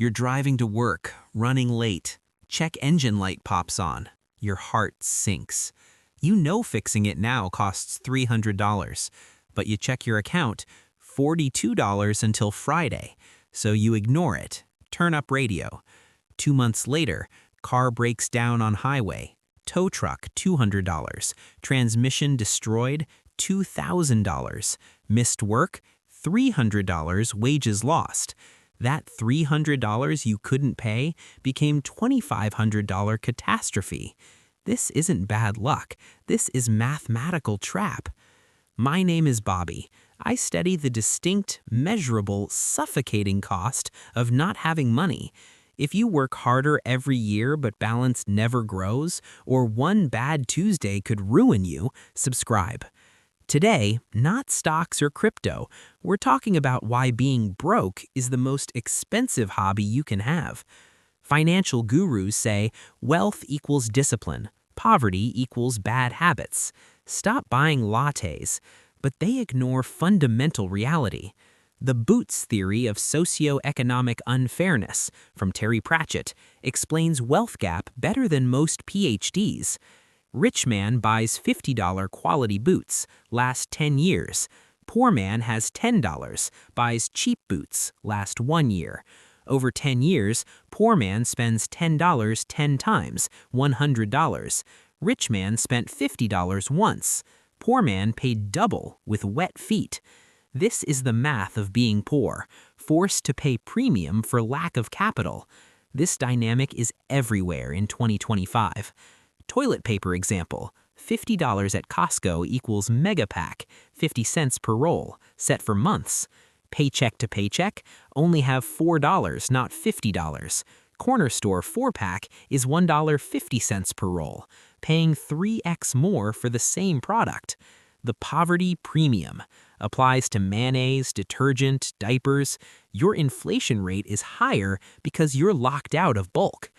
You're driving to work, running late. Check engine light pops on. Your heart sinks. You know fixing it now costs $300, but you check your account, $42 until Friday. So you ignore it. Turn up radio. 2 months later, car breaks down on highway. Tow truck, $200. Transmission destroyed, $2,000. Missed work, $300. Wages lost. That $300 you couldn't pay became $2,500 catastrophe. This isn't bad luck. This is mathematical trap. My name is Bobby. I study the distinct, measurable, suffocating cost of not having money. If you work harder every year but balance never grows, or one bad Tuesday could ruin you, subscribe. Today, not stocks or crypto. We're talking about why being broke is the most expensive hobby you can have. Financial gurus say wealth equals discipline, poverty equals bad habits. Stop buying lattes, but they ignore fundamental reality. The Boots theory of socioeconomic unfairness from Terry Pratchett explains wealth gap better than most PhDs. Rich man buys $50 quality boots, last 10 years. Poor man has $10, buys cheap boots, last 1 year. Over 10 years, poor man spends $10 10 times, $100. Rich man spent $50 once. Poor man paid double with wet feet. This is the math of being poor, forced to pay premium for lack of capital. This dynamic is everywhere in 2025. Toilet paper example, $50 at Costco equals mega pack, 50 cents per roll, set for months. Paycheck to paycheck, only have $4, not $50. Corner store 4-pack is $1.50 per roll, paying 3x more for the same product. The poverty premium applies to mayonnaise, detergent, diapers. Your inflation rate is higher because you're locked out of bulk.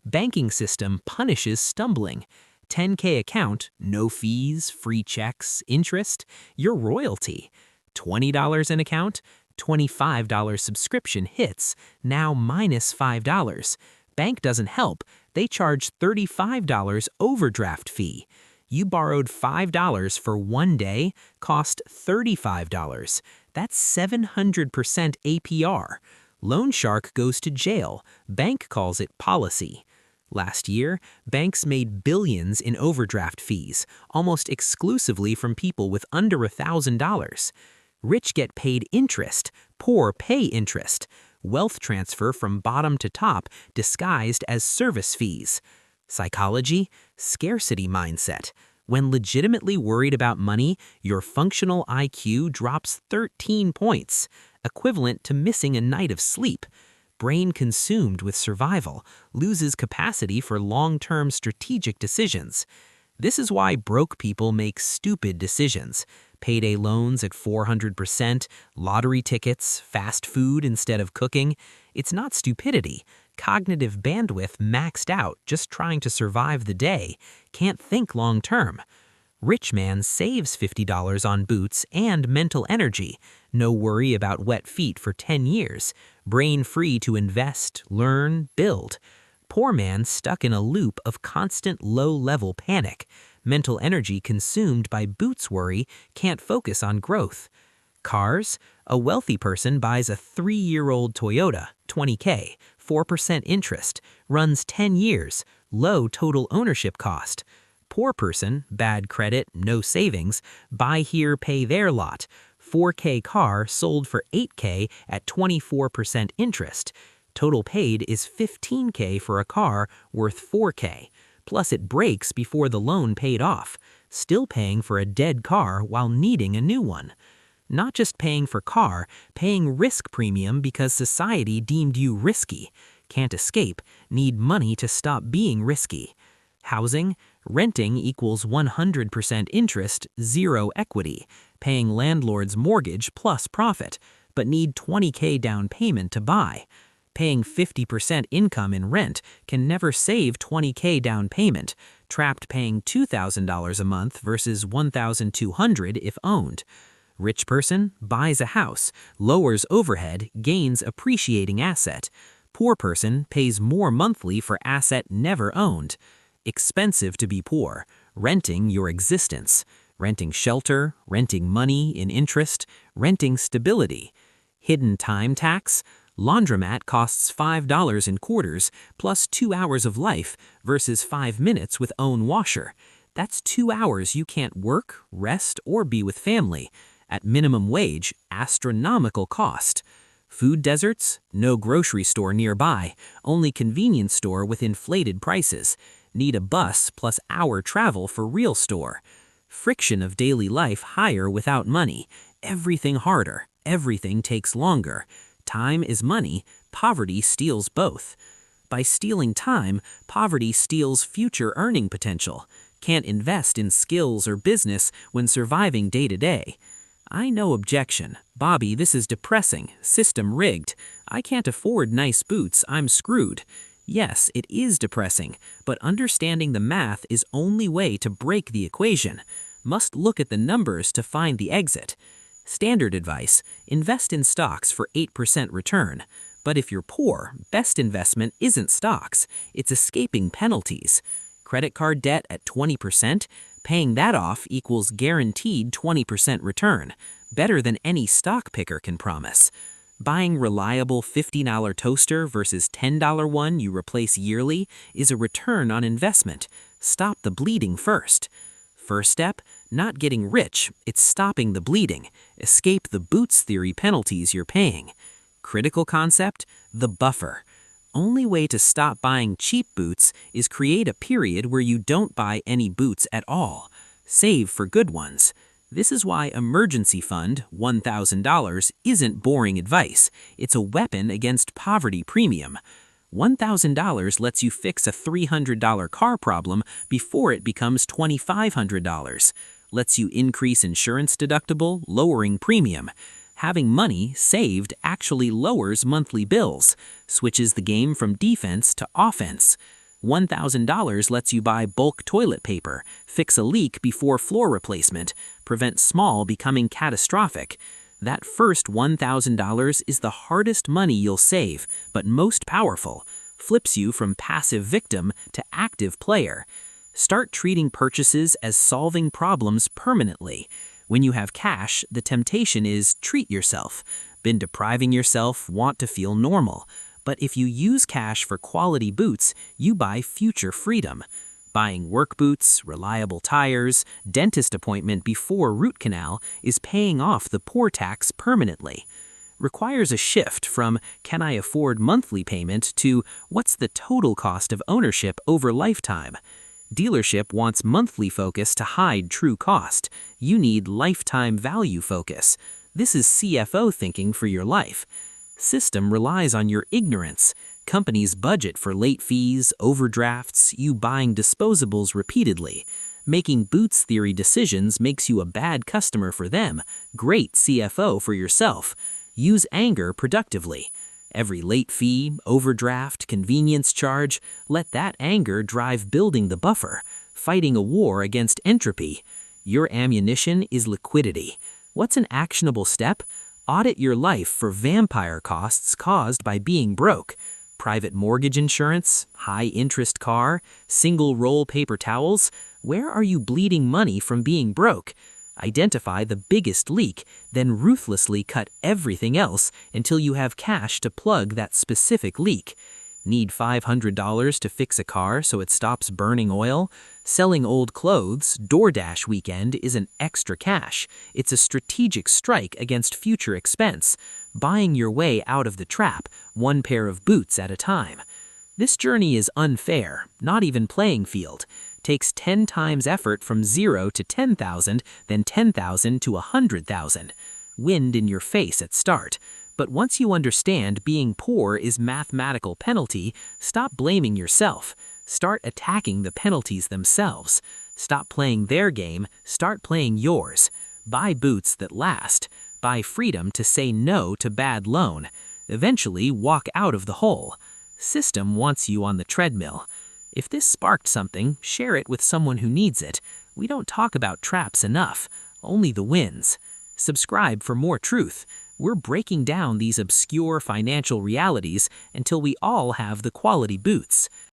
Banking system punishes stumbling. 10K account, no fees, free checks, interest, your royalty. $20 an account, $25 subscription hits, now minus $5. Bank doesn't help, they charge $35 overdraft fee. You borrowed $5 for 1 day, cost $35. That's 700% APR. Loan shark goes to jail, bank calls it policy. Last year, banks made billions in overdraft fees, almost exclusively from people with under $1,000. Rich get paid interest, poor pay interest. Wealth transfer from bottom to top disguised as service fees. Psychology, scarcity mindset. When legitimately worried about money, your functional IQ drops 13 points, equivalent to missing a night of sleep. Brain consumed with survival, loses capacity for long-term strategic decisions. This is why broke people make stupid decisions. Payday loans at 400%, lottery tickets, fast food instead of cooking. It's not stupidity. Cognitive bandwidth maxed out just trying to survive the day. Can't think long-term. Rich man saves $50 on boots and mental energy. No worry about wet feet for 10 years. Brain free to invest, learn, build. Poor man stuck in a loop of constant low-level panic. Mental energy consumed by boots worry, can't focus on growth. Cars? A wealthy person buys a 3-year-old Toyota, $20K, 4% interest, runs 10 years, low total ownership cost. Poor person, bad credit, no savings, buy here, pay there lot. 4K car sold for 8K at 24% interest. Total paid is 15K for a car worth 4K. Plus it breaks before the loan paid off. Still paying for a dead car while needing a new one. Not just paying for car, paying risk premium because society deemed you risky. Can't escape, need money to stop being risky. Housing? Renting equals 100% interest, 0 equity. Paying landlord's mortgage plus profit, but need 20K down payment to buy. Paying 50% income in rent can never save 20K down payment, trapped paying $2,000 a month versus $1,200 if owned. Rich person buys a house, lowers overhead, gains appreciating asset. Poor person pays more monthly for asset never owned. Expensive to be poor, renting your existence, renting shelter, renting money in interest, renting stability. Hidden time tax, laundromat costs $5 in quarters plus 2 hours of life versus 5 minutes with own washer. That's 2 hours you can't work, rest, or be with family. At minimum wage, astronomical cost. Food deserts, no grocery store nearby, only convenience store with inflated prices. Need a bus plus hour travel for real store. Friction of daily life higher without money. Everything harder, everything takes longer. Time is money, poverty steals both. By stealing time, poverty steals future earning potential. Can't invest in skills or business when surviving day to day. I know objection. Bobby, this is depressing. System rigged. I can't afford nice boots. I'm screwed. Yes, it is depressing, but understanding the math is only way to break the equation. Must look at the numbers to find the exit. Standard advice, invest in stocks for 8% return. But if you're poor, best investment isn't stocks, it's escaping penalties. Credit card debt at 20%, paying that off equals guaranteed 20% return, better than any stock picker can promise. Buying reliable $50 toaster versus $10 one you replace yearly is a return on investment. Stop the bleeding first. First step, not getting rich, it's stopping the bleeding. Escape the boots theory penalties you're paying. Critical concept, the buffer. Only way to stop buying cheap boots is create a period where you don't buy any boots at all. Save for good ones. This is why emergency fund, $1,000, isn't boring advice. It's a weapon against poverty premium. $1,000 lets you fix a $300 car problem before it becomes $2,500. Lets you increase insurance deductible, lowering premium. Having money saved actually lowers monthly bills, switches the game from defense to offense. $1,000 lets you buy bulk toilet paper, fix a leak before floor replacement, prevent small becoming catastrophic. That first $1,000 is the hardest money you'll save, but most powerful. Flips you from passive victim to active player. Start treating purchases as solving problems permanently. When you have cash, the temptation is treat yourself. Been depriving yourself, want to feel normal. But if you use cash for quality boots, you buy future freedom. Buying work boots, reliable tires, dentist appointment before root canal is paying off the poor tax permanently. Requires a shift from can I afford monthly payment to what's the total cost of ownership over lifetime. Dealership wants monthly focus to hide true cost. You need lifetime value focus. This is CFO thinking for your life. System relies on your ignorance. Companies budget for late fees, overdrafts, you buying disposables repeatedly. Making boots theory decisions makes you a bad customer for them, great CFO for yourself. Use anger productively. Every late fee, overdraft, convenience charge, let that anger drive building the buffer, fighting a war against entropy. Your ammunition is liquidity. What's an actionable step? Audit your life for vampire costs caused by being broke. Private mortgage insurance, high-interest car, single-roll paper towels. Where are you bleeding money from being broke? Identify the biggest leak, then ruthlessly cut everything else until you have cash to plug that specific leak. Need $500 to fix a car so it stops burning oil? Selling old clothes, DoorDash weekend isn't extra cash. It's a strategic strike against future expense. Buying your way out of the trap, one pair of boots at a time. This journey is unfair, not even playing field. Takes 10 times effort from 0 to 10,000, then 10,000 to 100,000. Wind in your face at start. But once you understand being poor is mathematical penalty, stop blaming yourself. Start attacking the penalties themselves. Stop playing their game, start playing yours. Buy boots that last. Buy freedom to say no to bad loan. Eventually walk out of the hole. System wants you on the treadmill. If this sparked something, share it with someone who needs it. We don't talk about traps enough, only the wins. Subscribe for more truth. we're breaking down these obscure financial realities until we all have the quality boots.